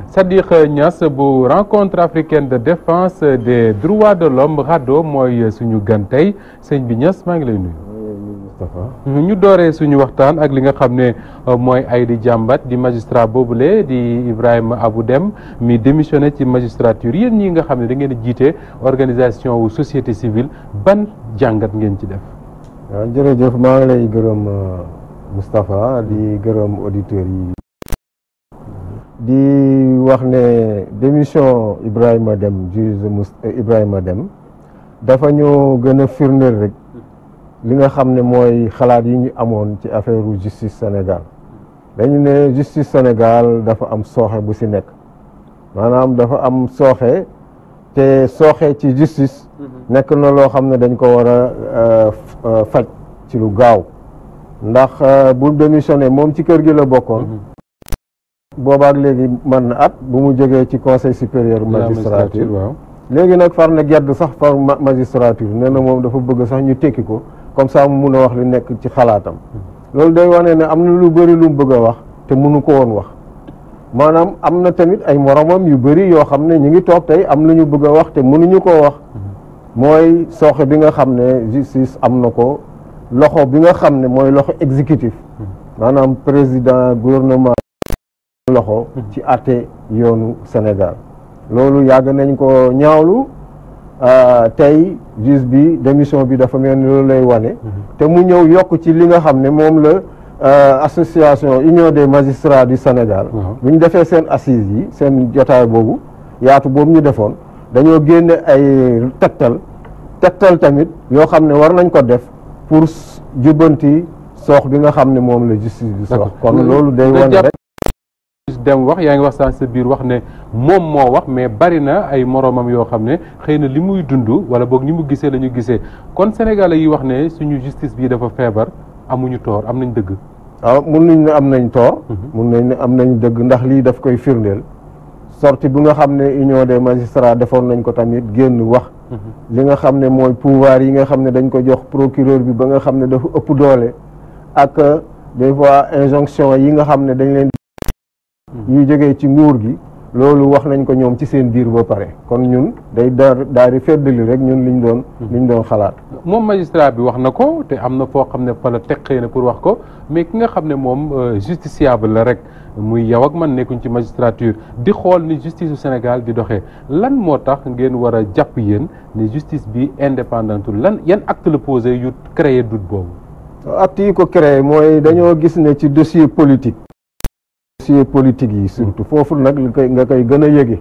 Sadikh Niass bu rencontre africaine de défense des droits de l'homme RADDHO mooy suñu gan tey sëñ bi Niass maa ngi lay nuyu. ñu dooree suñu waxtaan ak li nga xam ne mooy ay di jàmbat di magistrat boobule di Ibrahima Abou Deme mi démissionné ci magistrature yéen ñi nga xam ne da ngeen a jiite organisation wu société civile ban jàngat ngeen ci def. waaw jërëjëf maa ngi lay gërëm Moustapha di gërëm auditeurs yi. di wax ne démission Ibrahima Deme juge Ibrahima Deme dafa ñu gën a firndeel rek li nga xam ne mooy xalaat yi ñu amoon ci affaire justice Sénégal dañu ne justice Sénégal dafa am sooxe bu ci nekk maanaam dafa am sooxe te sooxe ci justice nekk na loo xam ne dañ ko war a faj ci lu gaaw ndax bu démissionné moom ci kër gi la bokkoon boobaak léegi mën na at bu mu jógee ci conseil supérieur magistrature léegi nag far na gedd sax far magistrature nee na moom dafa bëgg sax ñu tekki ko comme ça mu mun a wax li nekk ci xalaatam loolu day wane ne am na lu bëri lu mu bëgg a wax te mënu ko woon wax maanaam am na tamit ay moromam yu bëri yoo xam ne ñu ngi toog tey am lu ñu bëgg a wax te mënuñu koo wax mooy sooxe bi nga xam ne justice am na ko loxo bi nga xam ne mooy loxo exécutif maanaam président gouvernement loxo ci àtte yoonu Sénégal loolu yàgg nañ ko ñaawlu tey juge bi démission bi dafa mel ni loolu lay wane te mu ñëw yokk ci li nga xam ne moom la association union des magistrats du Sénégal bu ñu defee seen assises yi seen jotaay boobu yaatu boobu ñu defoon dañoo génne ay tegtal tamit yoo xam ne war nañ ko def pour jubbanti soox bi nga xam ne moom la justice bi soox kon loolu day wane rek dem wax yaa ngi wax sa biir wax ne moom moo wax mais bari na ay moromam yoo xam ne xëy na li muy dund wala boog ni mu gisee la ñu gisee kon sénégalais yi wax ne suñu justice bii dafa feebar amuñu toor am nañ dëgg. waaw mun nañ ne am nañ toor mun nañ ne am nañ dëgg ndax lii daf koy firndeel sortie bi nga xam ne union des magistrats defoon nañ ko tamit génn wax li nga xam ne mooy pouvoir yi nga xam ne dañ ko jox procureur bi ba nga xam ne dafa ëpp doole ak des fois injonction yi nga xam ne dañ leen ñuy jógee ci nguur gi loolu wax nañ ko ñoom ci seen biir ba pare kon ñun day daal di feddali rek ñun liñ doon xalaat. moom magistrat bi wax na ko te am na foo xam ne fa la teg xëy na pour wax ko mais ki nga xam ne moom justiciable la rek muy yow ak man nekkuñ ci magistrature di xool ni justice u Sénégal di doxee lan moo tax ngeen war a jàpp yéen ne justice bi indépendante lan yan acte la posé yu créé doute boobu. acte yi ko créé mooy dañoo gis ne ci dossier politique yi surtout foofu nag nga koy gën a yëge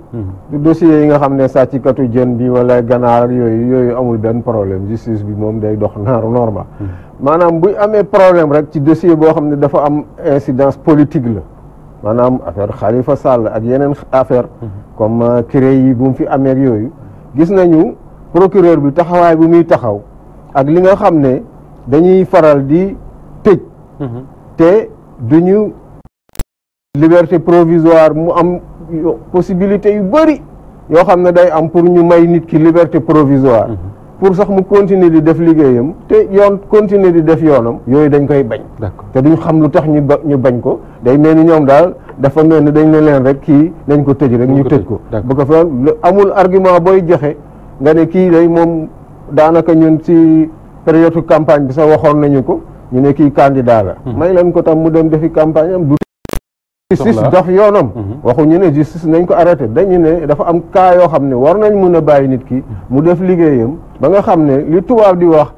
du dossier yi nga xam ne sàcckatu jën bi wala ganaar yooyu amul benn problème justice bi moom day dox normal maanaam buy amee problème rek ci dossier boo xam ne dafa am incidence politique la maanaam affaire Khalifa Sall ak yeneen affaire comme CREI yi bu mu fi amee yooyu gis nañu procureur bi taxawaay bu muy taxaw ak li nga xam ne dañuy faral di tëj te duñu liberté provisoire mu am possibilité yu bëri yoo xam ne day am pour ñu may nit ki liberté provisoire pour sax mu continuer di def liggéeyam te yoon continuer di def yoonam yooyu dañ koy bañ te duñ xam lu tax ñu bañ ko day mel ni ñoom daal dafa mel ni dañ ne leen rek kii nañ ko tëj rek ñu tëj ko bu ko fa amul argument booy joxe nga ne kii day moom daanaka ñun ci période campagne bi sax waxoon nañu ko ñu ne kii candidat la may leen ko tam mu dem defi campagne am justice dox yoonam waxuñu ne justice nañ ko arrêté dañu ne dafa am cas yoo xam ne war nañ mën a bàyyi nit ki mu def liggéeyam ba nga xam ne li tubaab di wax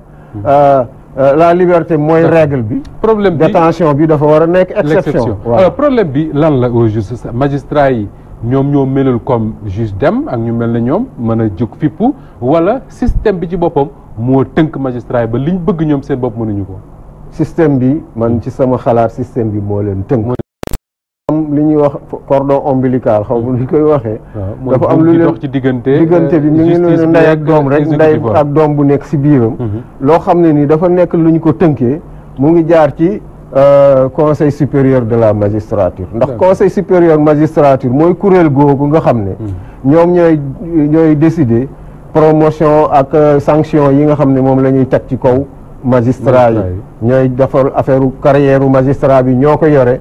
la liberté mooy règle bi problème bi détention bi dafa war a nekk exception alors problème bi lan la au juste magistrat yi ñoom ñoo melul comme juge Deme ak ñu mel ne ñoom mën a jóg fippu wala système bi ci boppam moo tënk magistrat yi ba liñ bëgg ñoom seen bopp mënuñu ko système bi man ci sama xalaat système bi moo leen tënk am li ñuy wax cordon ombilical xaw ma lu koy waxee dafa am lu leen dox ci diggante bi mi ngi ne ndey ak doom rek ndey ak doom bu nekk si biiram loo xam ne ni dafa nekk lu ñu ko tënkee mu ngi jaar ci conseil supérieur de la magistrature ndax conseil supérieur magistrature mooy kuréel googu nga xam ne ñoom ñooy décider promotion ak sanction yi nga xam ne moom la ñuy teg ci kaw magistrat yi ñooy defar affaire carrière magistrat bi ñoo ko yore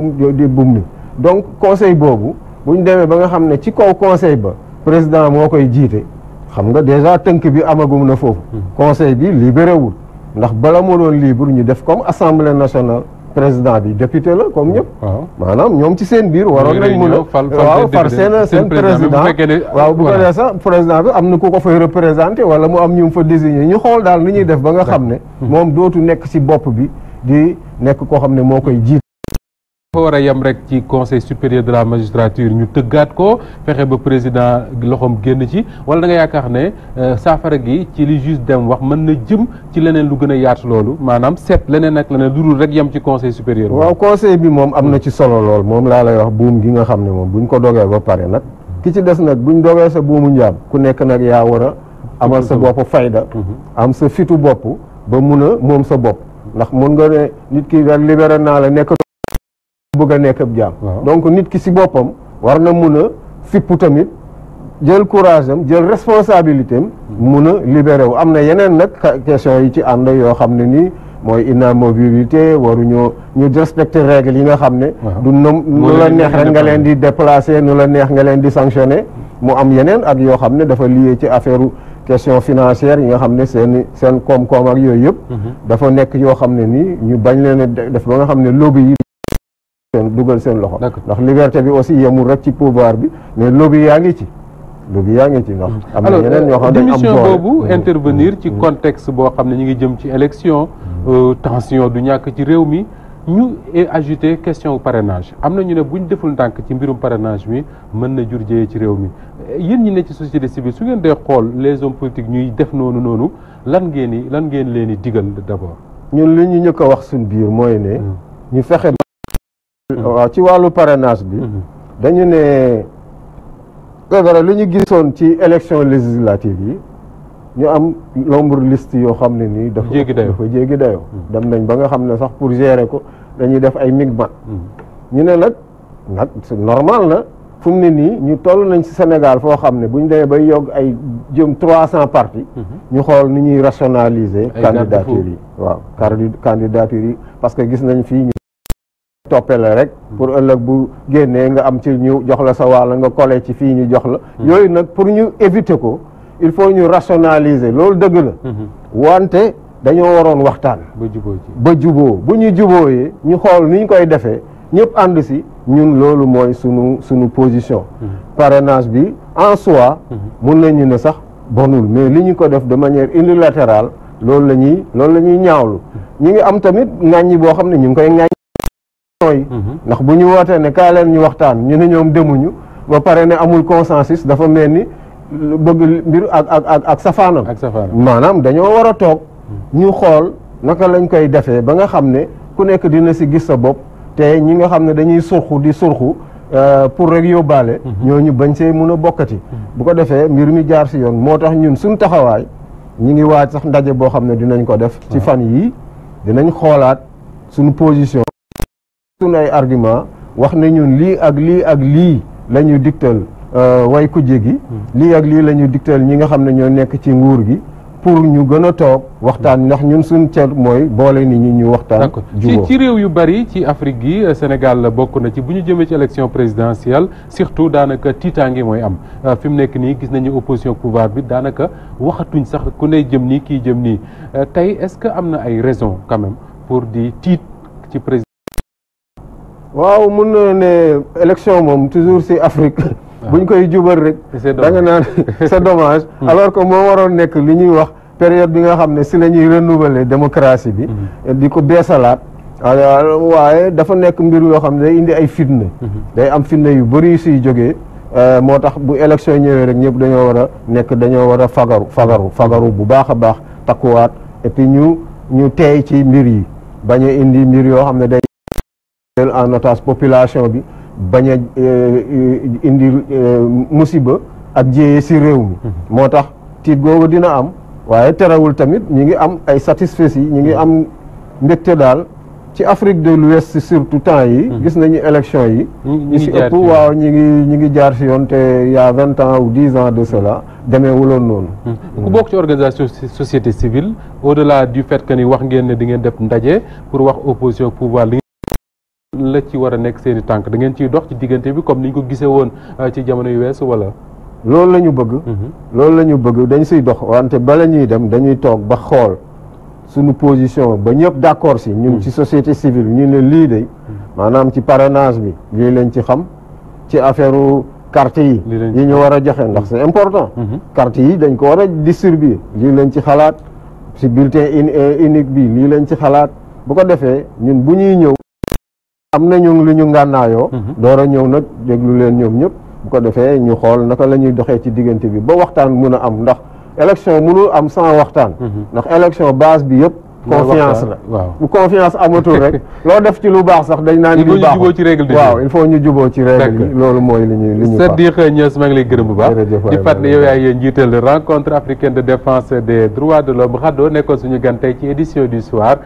di bum ni donc conseil boobu bu ñu demee ba nga xam ne ci kaw conseil ba président moo koy jiite xam nga déjà tënk bi amagum na foofu conseil bi libéré wul ndax bala moo doon libre ñu def comme assemblée nationale président bi député la comme ñëpp maanaam ñoom ci seen biir waroon nañ mën a waaw far seen président waaw bu ko dee sax président bi am na ku ko fay représenté wala mu am ñu fa désigné ñu xool daal ni ñuy def ba nga xam ne moom dootu nekk ci bopp bi di nekk koo xam ne moo koy jiite. dafa war a yem rek ci conseil supérieur de la magistrature ñu tëggaat ko fexe ba président loxoom génn ci wala da nga yaakaar ne saafara gi ci li juge dem wax mën na jëm ci leneen lu gën a yaatu loolu maanaam seet leneen ak leneen lu dul rek yem ci conseil supérieur. waaw conseil bi moom am na ci solo lool moom laa lay wax buum gi nga xam ne moom buñ ko dogee ba pare nag ki ci des nag buñ dogee sa buumu njaam ku nekk nag yaa war a amal sa bopp fayda am sa fitu bopp ba mun a moom sa bopp ndax mun nga ne nit ki rek libéré naa la nekk bëgg a nekk ab jaam donc nit ki si boppam war na mun a fippu tamit jël courage am jël responsabilité am mun a libéré wu am na yeneen nag question yi ci ànd yoo xam ne nii mooy inamovibilité waruñoo ñu respecter règles yi nga xam ne du nu la neex rek nga leen di déplacer nu la neex nga leen di sanctionner mu am yeneen ak yoo xam ne dafa lié ci affaire question financière yi nga xam ne seen koom-koom ak yooyu yëpp dafa nekk yoo xam ne nii ñu bañ leen a def ba nga xam ne lobby yi dugal seen loxo ndax liberté bi aussi yemul rek ci pouvoir bi mais lobby yaa ngi ci ndax am na ñeneen ñoo xam ne démission boobu intervenir ci contexte boo xam ne ñu ngi jëm ci élection tension du ñàkk ci réew mi ñu ajouté question parrainage am na ñu ne buñ deful ndànk ci mbirum parrainage mi mën na jur jëyee ci réew mi yéen ñi ne ci société civile su ngeen dee xool les hommes politiques ñuy def noonu lan ngeen leen di digal d'abord. ñun li ñu njëkk a wax suñ biir mooy ne ñu fexe waaw ci wàllu parrainage bi dañu ne dara lu ñu gisoon ci élection législative yi ñu am nombre liste yoo xam ne nii dafa jéggi dayoo dem nañ ba nga xam ne sax pour gérer ko dañuy def ay migmat ñu ne nag c'est normal na fu mu ne nii ñu toll nañ ci Sénégal foo xam ne bu ñu demee bay yokk ay jëm 300 partis ñu xool ni ñuy rationaliser candidature yi waaw candidature yi parce que gis nañ fii toppe la rek pour ëllëg bu génnee nga am ci ñu jox la sa wàll nga collé ci fii ñu jox la yooyu nag pour ñu éviter ko il faut ñu rationaliser loolu dëgg la wante dañoo waroon waxtaan ba juboo bu ñu jubooyee ñu xool ni ñu koy defee ñëpp ànd si ñun loolu mooy sunu position parrainage bi en soi mun nañu ne sax bonul mais li ñu ko def de manière unilatérale loolu la ñuy ñaawlu ñi ngi am tamit ŋàññi boo xam ne ñu ngi koy ŋàññi ndax bu ñu wootee ne kaay leen ñu waxtaan ñu ne ñoom demuñu ba pare ne amul consensus dafa mel ni bëgg mbir ak safaanam maanaam dañoo war a toog ñu xool naka lañ koy defee ba nga xam ne ku nekk dina si gis sa bopp te ñi nga xam ne dañuy surxu pour rek yóbbaale ñooñu bañ see mun a bokkati bu ko defee mbir mi jaar si yoon moo tax ñun suñ taxawaay ñi ngi waaj sax ndaje boo xam ne dinañ ko def ci fan yii dinañ xoolaat suñu position suñu ay argument wax ne ñun lii ak lii la ñu digtal way kujje gi lii ak lii la ñu digtal ñi nga xam ne ñoo nekk ci nguur gi pour ñu gën a toog waxtaan ndax ñun suñ ceet mooy boole nit ñi ñu waxtaan jubóo ci réew yu bari ci Afrique gi Sénégal bokk na ci bu ñu jëmee ci élection présidentielle surtout daanaka tiitaange mooy am fi mu nekk nii gis nañu opposition pouvoir bi daanaka waxatuñ sax ku ne jëm nii kii jëm nii tey est-ce que am na ay raison quand même pour di tiit ci président. waaw mun na ne élection moom toujours si Afrique buñ koy jubal rek da nga naan c'est dommage alors que moo waroon nekk li ñuy wax période bi nga xam ne si la ñuy renouveler démocratie bi di ko beesalaat waaye dafa nekk mbir yoo xam ne day indi ay fitna day am fitna yu bëri siy jógee moo tax bu élection ñëwee rek ñëpp dañoo war a fagaru bu baax a baax takkuwaat et puis ñu teey ci mbir yi bañ a indi mbir yoo xam ne day en otage population bi bañ a indi musiba ak jéyee si réew mi moo tax tiit googu dina am waaye terewul tamit ñi ngi am ay satisfaits yi ñi ngi am mbégte daal ci Afrique de l'Ouest surtout temps yi gis nañu élection yi ñi si ëpp waaw ñi ngi jaar si yoon te il y a 20 ans ou 10 ans de cela demeewuloon noonu ku bokk ci organisation société civile au-delà du fait que ni wax ngeen ne di ngeen def ndaje pour wax opposition pouvoir lan la ci war a nekk seen i tànk da ngeen ciy dox ci diggante bi comme ni ñu ko gisee woon ci jamono yu weesu wala. loolu la ñu bëgg. loolu la ñu bëgg dañ siy dox wante bala ñuy dem dañuy toog ba xool suñu position ba ñëpp d'accord si ñun ci société civile ñu ne lii de maanaam ci parrainage bi lii lañ ci xam ci affaire carte yi ñu war a joxe ndax c'est important carte yi dañ ko war a distribuer lii lañ ci xalaat ci bulletin unique bi lii lañ ci xalaat bu ko defee ñun bu ñuy ñëw am nañu lu ñu ngànnaayoo door a ñëw nag déglu leen ñoom ñëpp bu ko defee ñu xool naka la ñuy doxee ci diggante bi ba waxtaan mun a am ndax élection mënul am sans waxtaan ndax élection base bi yëpp confiance la bu confiance amatul rek loo def ci lu baax sax dañ naan lu baax waaw il faut ñu juboo ci règle yi loolu mooy li ñu Sadikh Niass maa ngi lay gërëm bu baax di fàttali yow yaay njiital rencontre africaine de défense des droits de l'homme RADDHO nekkoon suñu gan tey ci édition du soir